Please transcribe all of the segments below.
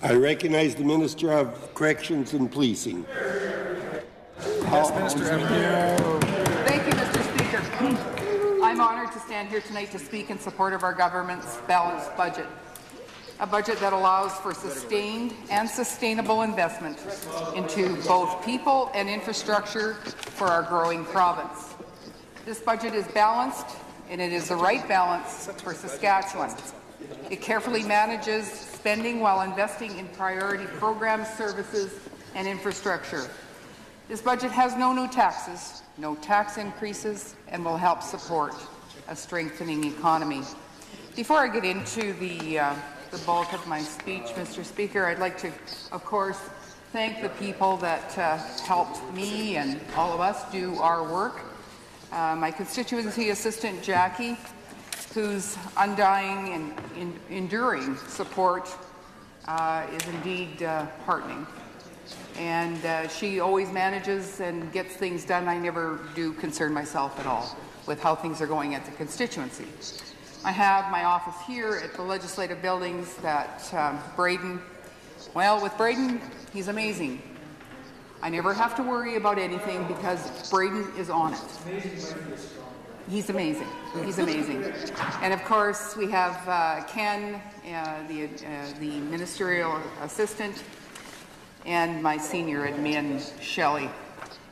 I recognize the Minister of Corrections and Policing. Yes, Minister Evans. Thank you, Mr. Speaker. I'm honoured to stand here tonight to speak in support of our government's balanced budget, a budget that allows for sustained and sustainable investment into both people and infrastructure for our growing province. This budget is balanced, and it is the right balance for Saskatchewan. It carefully manages spending while investing in priority programs, services, and infrastructure. This budget has no new taxes, no tax increases, and will help support a strengthening economy. Before I get into the bulk of my speech, Mr. Speaker, I'd like to, of course, thank the people that helped me and all of us do our work. My constituency assistant, Jackie, whose undying and enduring support is indeed heartening. And she always manages and gets things done. I never do concern myself at all with how things are going at the constituency. I have my office here at the Legislative Buildings that Braden, well, with Braden, he's amazing. I never have to worry about anything because Braden is on it. He's amazing. He's amazing. And of course, we have Ken, the ministerial assistant, and my senior admin, Shelley.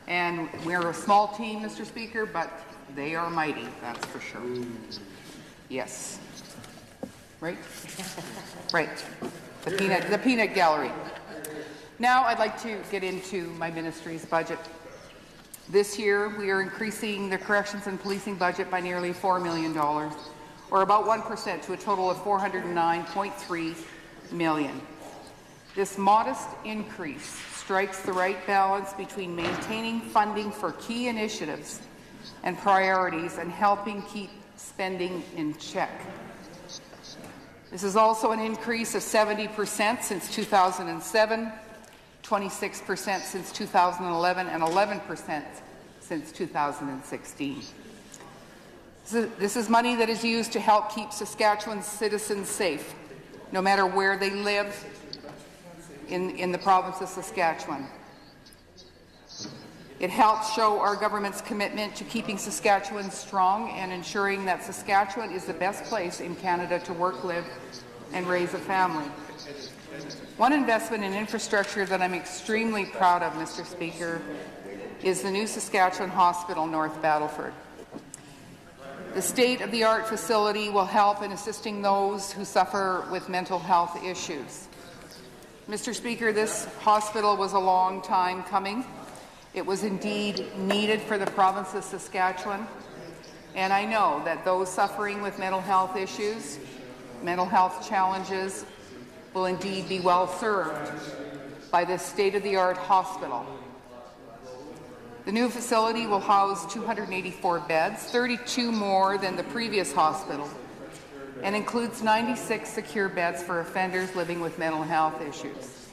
And we're a small team, Mr. Speaker, but they are mighty, that's for sure. Yes. Right? Right. The peanut gallery. Now I'd like to get into my ministry's budget. This year, we are increasing the corrections and policing budget by nearly $4 million, or about 1%, to a total of $409.3 million. This modest increase strikes the right balance between maintaining funding for key initiatives and priorities and helping keep spending in check. This is also an increase of 70% since 2007, 26% since 2011, and 11% since 2016. This is money that is used to help keep Saskatchewan's citizens safe, no matter where they live in the province of Saskatchewan. It helps show our government's commitment to keeping Saskatchewan strong and ensuring that Saskatchewan is the best place in Canada to work, live, and raise a family. One investment in infrastructure that I'm extremely proud of, Mr. Speaker, is the new Saskatchewan Hospital, North Battleford. The state-of-the-art facility will help in assisting those who suffer with mental health issues. Mr. Speaker, this hospital was a long time coming. It was indeed needed for the province of Saskatchewan, and I know that those suffering with mental health issues, mental health challenges, will indeed be well served by this state-of-the-art hospital. The new facility will house 284 beds, 32 more than the previous hospital, and includes 96 secure beds for offenders living with mental health issues.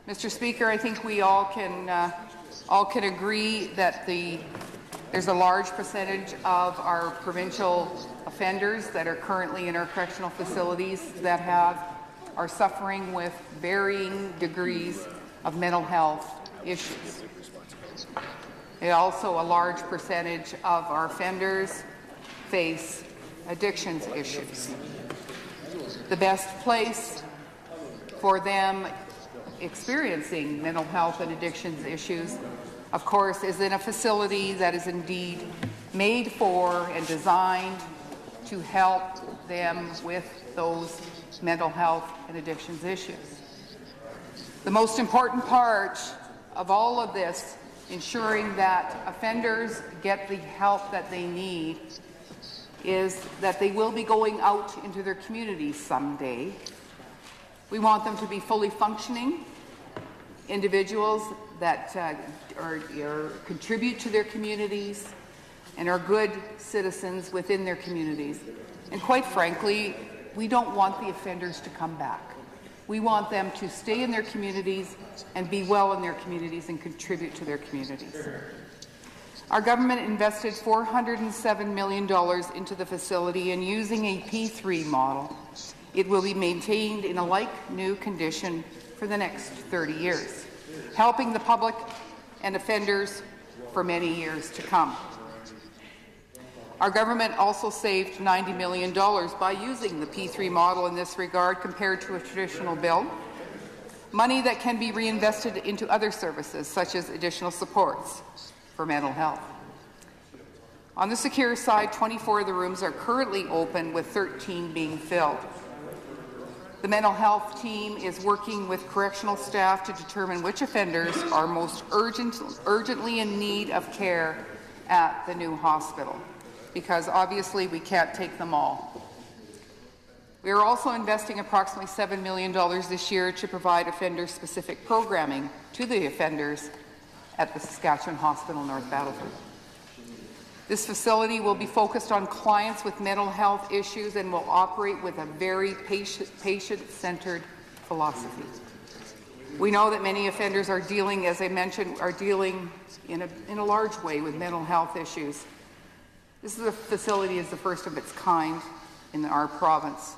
Mr. Speaker, I think we all can agree that there's a large percentage of our provincial offenders that are currently in our correctional facilities that are suffering with varying degrees of mental health issues. Also, a large percentage of our offenders face addictions issues. The best place for them experiencing mental health and addictions issues, of course, is in a facility that is indeed made for and designed to help them with those mental health and addictions issues. The most important part of all of this, ensuring that offenders get the help that they need, is that they will be going out into their communities someday. We want them to be fully functioning individuals that contribute to their communities and are good citizens within their communities. And quite frankly, we don't want the offenders to come back. We want them to stay in their communities and be well in their communities and contribute to their communities. Our government invested $407 million into the facility and using a P3 model It will be maintained in a like-new condition for the next 30 years, helping the public and offenders for many years to come. Our government also saved $90 million by using the P3 model in this regard compared to a traditional bill, money that can be reinvested into other services such as additional supports for mental health. On the secure side, 24 of the rooms are currently open, with 13 being filled. The mental health team is working with correctional staff to determine which offenders are most urgently in need of care at the new hospital, because obviously we can't take them all. We are also investing approximately $7 million this year to provide offender-specific programming to the offenders at the Saskatchewan Hospital North Battleford. This facility will be focused on clients with mental health issues and will operate with a very patient-centered philosophy. We know that many offenders are dealing, as I mentioned, in a large way with mental health issues. This facility is the first of its kind in our province,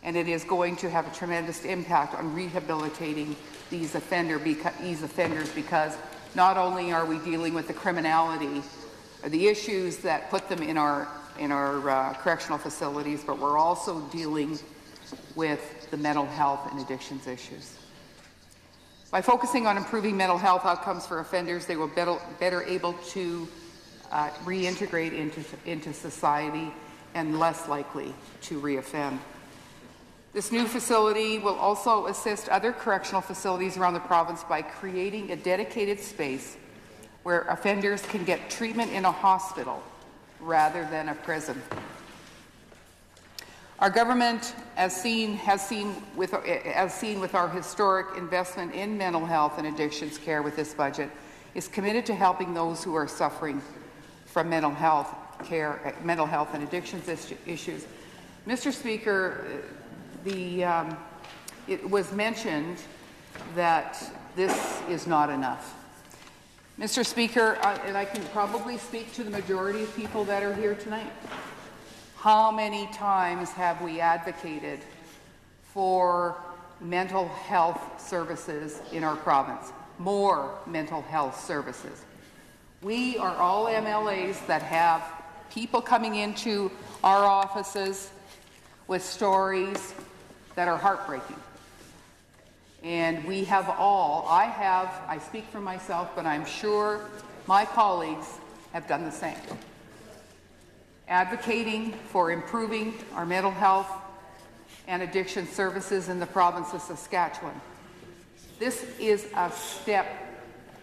and it is going to have a tremendous impact on rehabilitating these offenders, because not only are we dealing with the criminality or the issues that put them in our correctional facilities, but we're also dealing with the mental health and addictions issues. By focusing on improving mental health outcomes for offenders, they will better able to reintegrate into society and less likely to reoffend. This new facility will also assist other correctional facilities around the province by creating a dedicated space where offenders can get treatment in a hospital rather than a prison. Our government, as seen with our historic investment in mental health and addictions care with this budget, is committed to helping those who are suffering from mental health and addictions issues. Mr. Speaker, it was mentioned that this is not enough. Mr. Speaker, and I can probably speak to the majority of people that are here tonight. How many times have we advocated for mental health services in our province? More mental health services. We are all MLAs that have people coming into our offices with stories that are heartbreaking. And we have all, I speak for myself, but I'm sure my colleagues have done the same. Advocating for improving our mental health and addiction services in the province of Saskatchewan. This is a step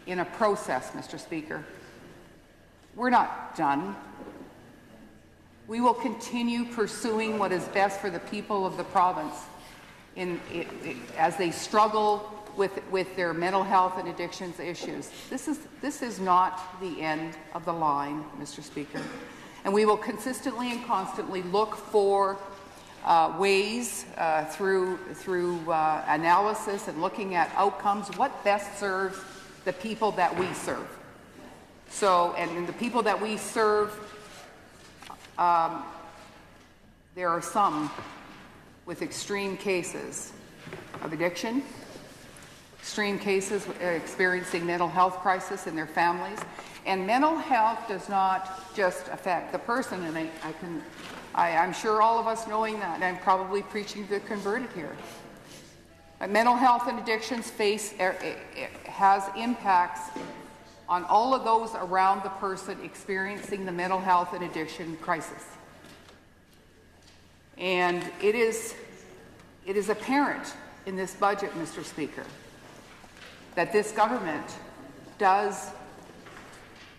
in a process, Mr. Speaker. We're not done. We will continue pursuing what is best for the people of the province as they struggle with their mental health and addictions issues. This is not the end of the line, Mr. Speaker. And we will consistently and constantly look for ways through analysis and looking at outcomes, what best serves the people that we serve. So, and the people that we serve, there are some with extreme cases of addiction, extreme cases experiencing mental health crisis in their families. And mental health does not just affect the person, and I'm sure all of us knowing that, and I'm probably preaching to the converted here. But mental health and addictions has impacts on all of those around the person experiencing the mental health and addiction crisis. And it is apparent in this budget, Mr. Speaker, that this government does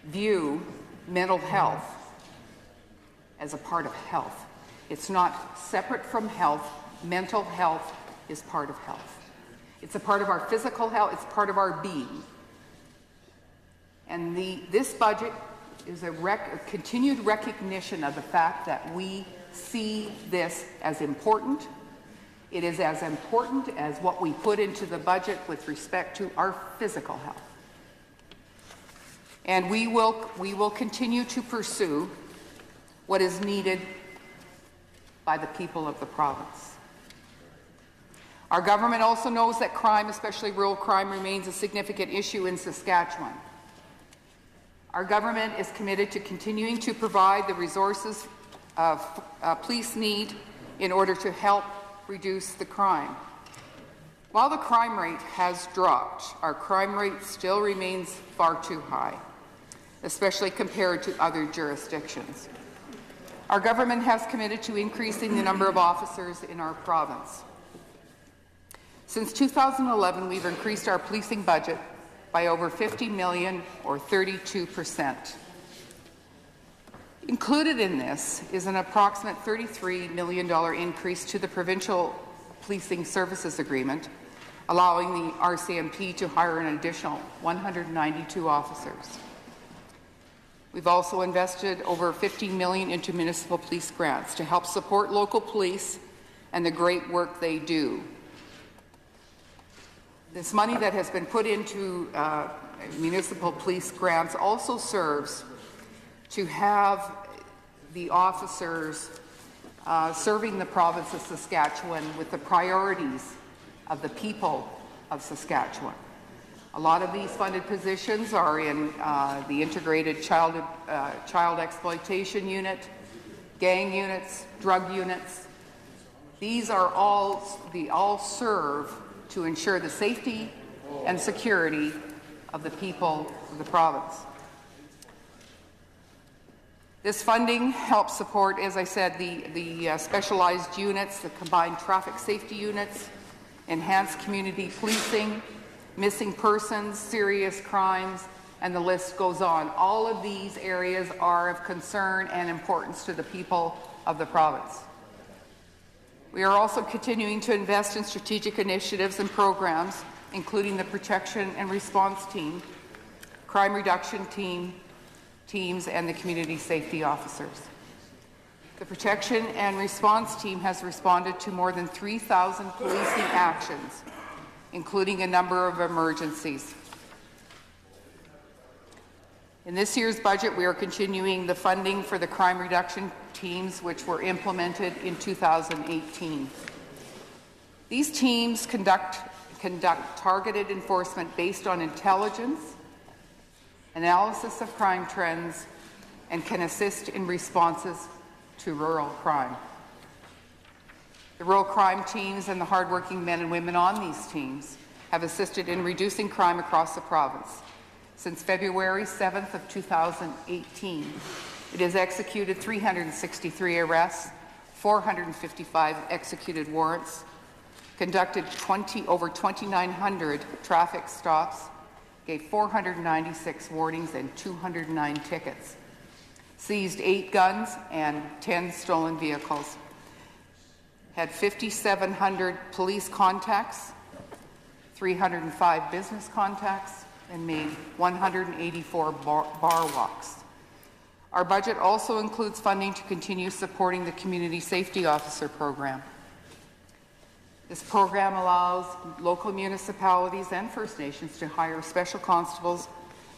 view mental health as a part of health. It's not separate from health. Mental health is part of health. It's a part of our physical health. It's part of our being. And this budget is a continued recognition of the fact that we see this as important. It is as important as what we put into the budget with respect to our physical health. And we will continue to pursue what is needed by the people of the province. Our government also knows that crime, especially rural crime, remains a significant issue in Saskatchewan. Our government is committed to continuing to provide the resources police need in order to help reduce the crime. While the crime rate has dropped, our crime rate still remains far too high, especially compared to other jurisdictions. Our government has committed to increasing the number of officers in our province. Since 2011, we've increased our policing budget by over $50 million, or 32%. Included in this is an approximate $33 million increase to the Provincial Policing Services Agreement, allowing the RCMP to hire an additional 192 officers. We've also invested over $15 million into municipal police grants to help support local police and the great work they do. This money that has been put into municipal police grants also serves to have the officers serving the province of Saskatchewan with the priorities of the people of Saskatchewan. A lot of these funded positions are in the Integrated Child Exploitation Unit, gang units, drug units. These are all serve to ensure the safety and security of the people of the province. This funding helps support, as I said, the specialized units, the combined traffic safety units, enhanced community policing, missing persons, serious crimes, and the list goes on. All of these areas are of concern and importance to the people of the province. We are also continuing to invest in strategic initiatives and programs, including the Protection and Response Team, Crime Reduction Teams, and the Community Safety Officers. The Protection and Response Team has responded to more than 3,000 policing actions, including a number of emergencies. In this year's budget, we are continuing the funding for the crime reduction teams, which were implemented in 2018. These teams conduct targeted enforcement based on intelligence, analysis of crime trends, and can assist in responses to rural crime. The rural crime teams and the hardworking men and women on these teams have assisted in reducing crime across the province. Since February 7th of 2018, it has executed 363 arrests, 455 executed warrants, conducted over 2,900 traffic stops, gave 496 warnings and 209 tickets, seized 8 guns and 10 stolen vehicles, had 5,700 police contacts, 305 business contacts, and made 184 bar walks. Our budget also includes funding to continue supporting the Community Safety Officer program. This program allows local municipalities and First Nations to hire special constables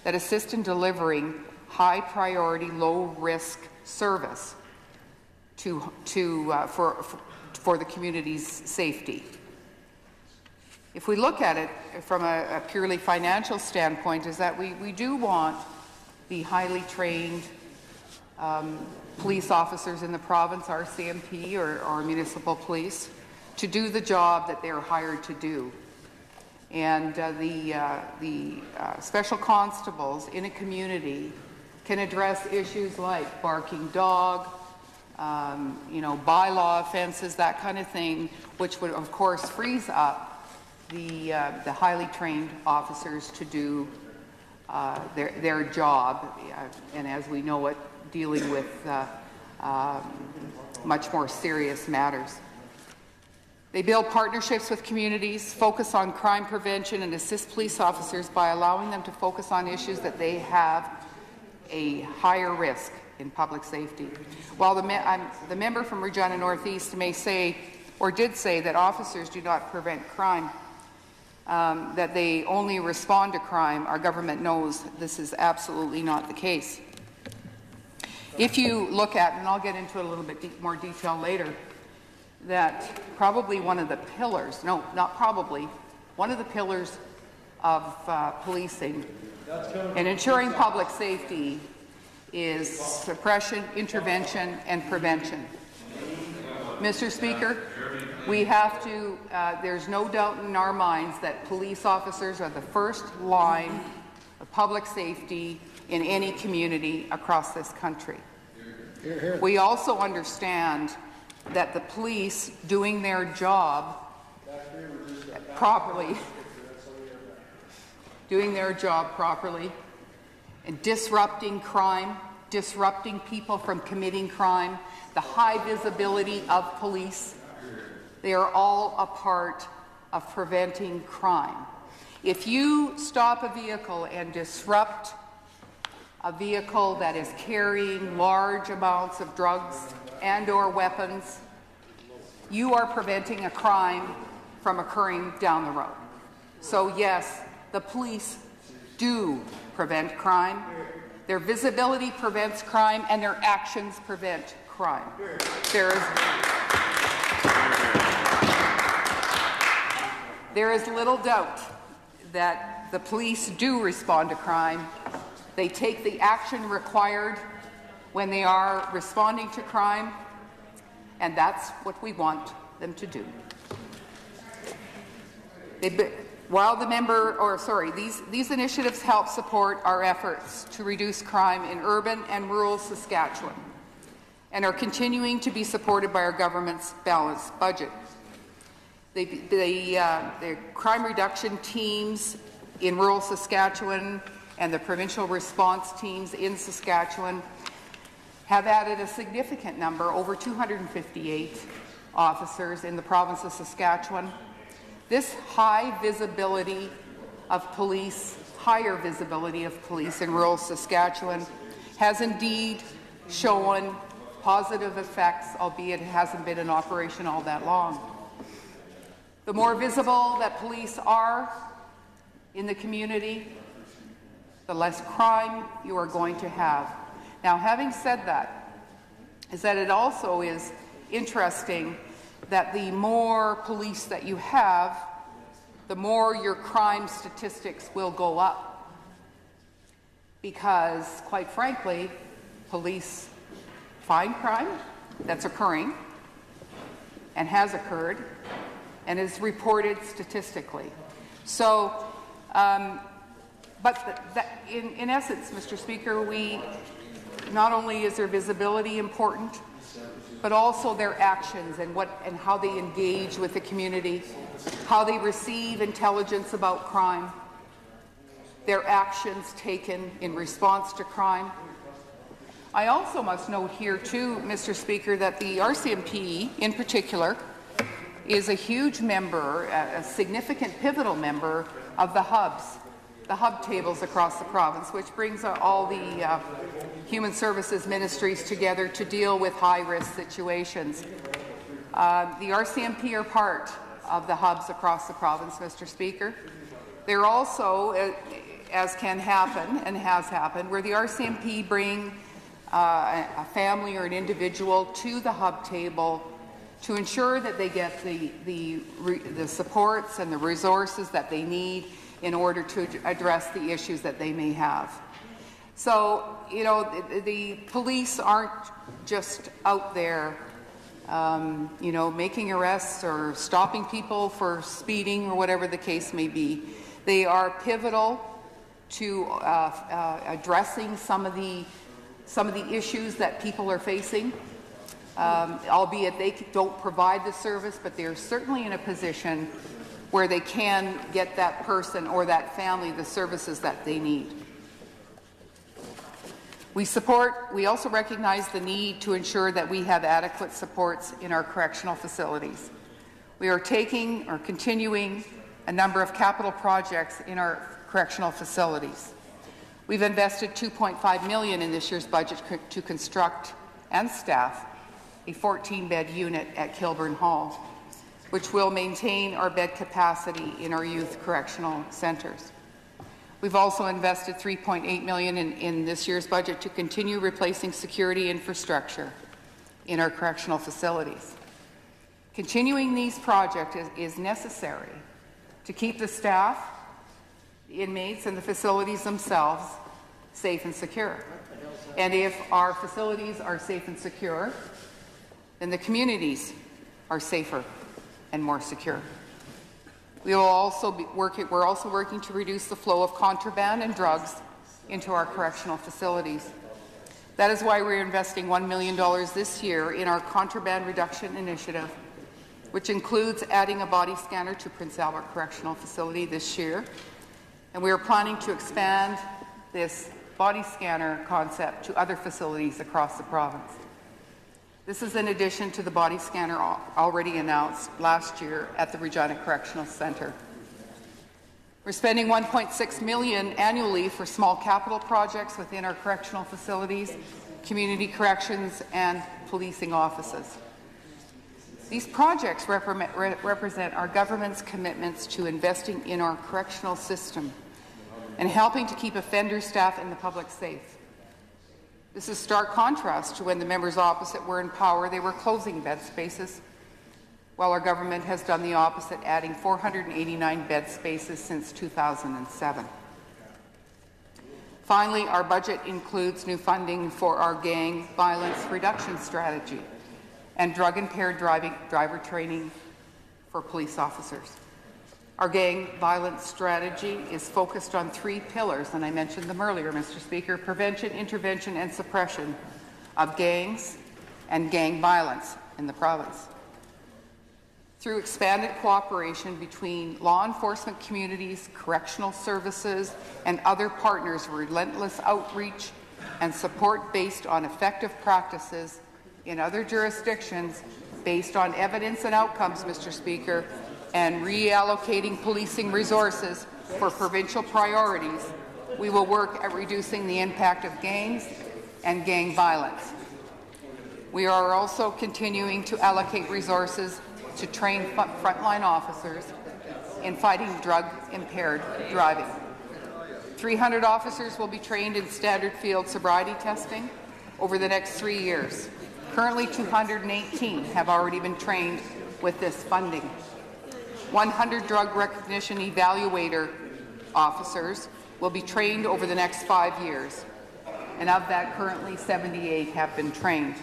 that assist in delivering high-priority, low-risk service for the community's safety. If we look at it from a purely financial standpoint, is that we do want the highly trained police officers in the province, RCMP or municipal police, to do the job that they're hired to do. And the special constables in a community can address issues like barking dog, bylaw offenses, that kind of thing, which would of course freeze up the highly trained officers to do their job, and as we know it, dealing with much more serious matters. They build partnerships with communities, focus on crime prevention, and assist police officers by allowing them to focus on issues that they have a higher risk in public safety. While the member from Regina Northeast may say, or did say, that officers do not prevent crime, that they only respond to crime, our government knows this is absolutely not the case. If you look at, and I'll get into a little bit more detail later, that probably one of the pillars, no, not probably, one of the pillars of policing and ensuring public safety is suppression, intervention, and prevention. Mr. Speaker, we have to, there's no doubt in our minds that police officers are the first line of public safety in any community across this country. We also understand that the police doing their job properly, and disrupting crime, disrupting people from committing crime, the high visibility of police, they are all a part of preventing crime. If you stop a vehicle and disrupt a vehicle that is carrying large amounts of drugs and/or weapons, you are preventing a crime from occurring down the road. So yes, the police do prevent crime. Their visibility prevents crime, and their actions prevent crime. There is little doubt that the police do respond to crime. They take the action required when they are responding to crime, and that's what we want them to do. These initiatives help support our efforts to reduce crime in urban and rural Saskatchewan and are continuing to be supported by our government's balanced budget. The crime reduction teams in rural Saskatchewan and the provincial response teams in Saskatchewan have added a significant number, over 258 officers in the province of Saskatchewan. This higher visibility of police in rural Saskatchewan has indeed shown positive effects, albeit it hasn't been in operation all that long. The more visible that police are in the community, the less crime you are going to have. Now, having said that, it also is interesting that the more police that you have, the more your crime statistics will go up. Because, quite frankly, police find crime that's occurring and has occurred and is reported statistically. So, in essence, Mr. Speaker, not only is their visibility important, but also their actions and how they engage with the community, how they receive intelligence about crime, their actions taken in response to crime. I also must note here too, Mr. Speaker, that the RCMP in particular is a huge member, a significant pivotal member of the hub tables across the province, which brings all the human services ministries together to deal with high-risk situations. The RCMP are part of the hubs across the province, Mr. Speaker. They're also, as can happen and has happened, where the RCMP bring a family or an individual to the hub table to ensure that they get the supports and the resources that they need in order to address the issues that they may have. So, you know, the police aren't just out there, you know, making arrests or stopping people for speeding or whatever the case may be. They are pivotal to addressing some of the issues that people are facing, albeit they don't provide the service, but they're certainly in a position where they can get that person or that family the services that they need. We also recognize the need to ensure that we have adequate supports in our correctional facilities. We are continuing a number of capital projects in our correctional facilities. We've invested $2.5 million in this year's budget to construct and staff a 14-bed unit at Kilburn Hall, which will maintain our bed capacity in our youth correctional centres. We've also invested $3.8 million in this year's budget to continue replacing security infrastructure in our correctional facilities. Continuing these projects is necessary to keep the staff, the inmates, and the facilities themselves safe and secure. And if our facilities are safe and secure, then the communities are safer and more secure. We're also working to reduce the flow of contraband and drugs into our correctional facilities. That is why we're investing $1 million this year in our contraband reduction initiative, which includes adding a body scanner to Prince Albert Correctional Facility this year. And we are planning to expand this body scanner concept to other facilities across the province. This is in addition to the body scanner already announced last year at the Regina Correctional Centre. We're spending $1.6 million annually for small capital projects within our correctional facilities, community corrections, and policing offices. These projects represent our government's commitments to investing in our correctional system and helping to keep offender staff and the public safe. This is stark contrast to when the members opposite were in power. They were closing bed spaces, while our government has done the opposite, adding 489 bed spaces since 2007. Finally, our budget includes new funding for our gang violence reduction strategy and drug-impaired driver training for police officers. Our gang violence strategy is focused on 3 pillars, and I mentioned them earlier, Mr. Speaker: prevention, intervention, and suppression of gangs and gang violence in the province. Through expanded cooperation between law enforcement communities, correctional services, and other partners, relentless outreach and support based on effective practices in other jurisdictions, based on evidence and outcomes, Mr. Speaker, and reallocating policing resources for provincial priorities, we will work at reducing the impact of gangs and gang violence. We are also continuing to allocate resources to train frontline officers in fighting drug-impaired driving. 300 officers will be trained in standard field sobriety testing over the next 3 years. Currently, 218 have already been trained with this funding. 100 drug recognition evaluator officers will be trained over the next 5 years, and of that, currently 78 have been trained.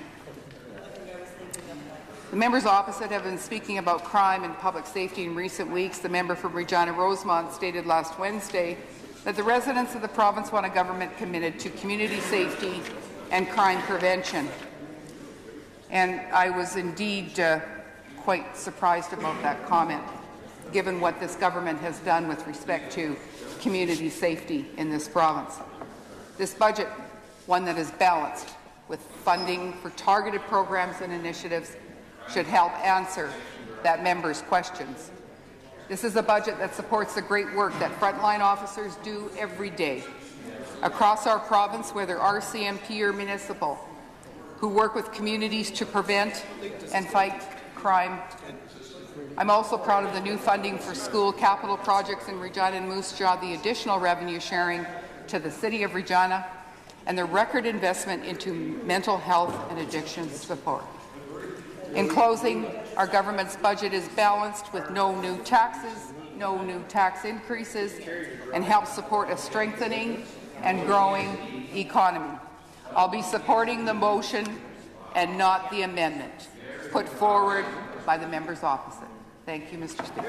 The members opposite have been speaking about crime and public safety in recent weeks. The member from Regina Rosemont stated last Wednesday that the residents of the province want a government committed to community safety and crime prevention. And I was indeed quite surprised about that comment, given what this government has done with respect to community safety in this province. This budget, one that is balanced with funding for targeted programs and initiatives, should help answer that member's questions. This is a budget that supports the great work that frontline officers do every day across our province, whether RCMP or municipal, who work with communities to prevent and fight crime. I'm also proud of the new funding for school capital projects in Regina and Moose Jaw, the additional revenue sharing to the City of Regina, and the record investment into mental health and addiction support. In closing, our government's budget is balanced with no new taxes, no new tax increases, and helps support a strengthening and growing economy. I'll be supporting the motion and not the amendment put forward by the members opposite. Thank you, Mr. Speaker.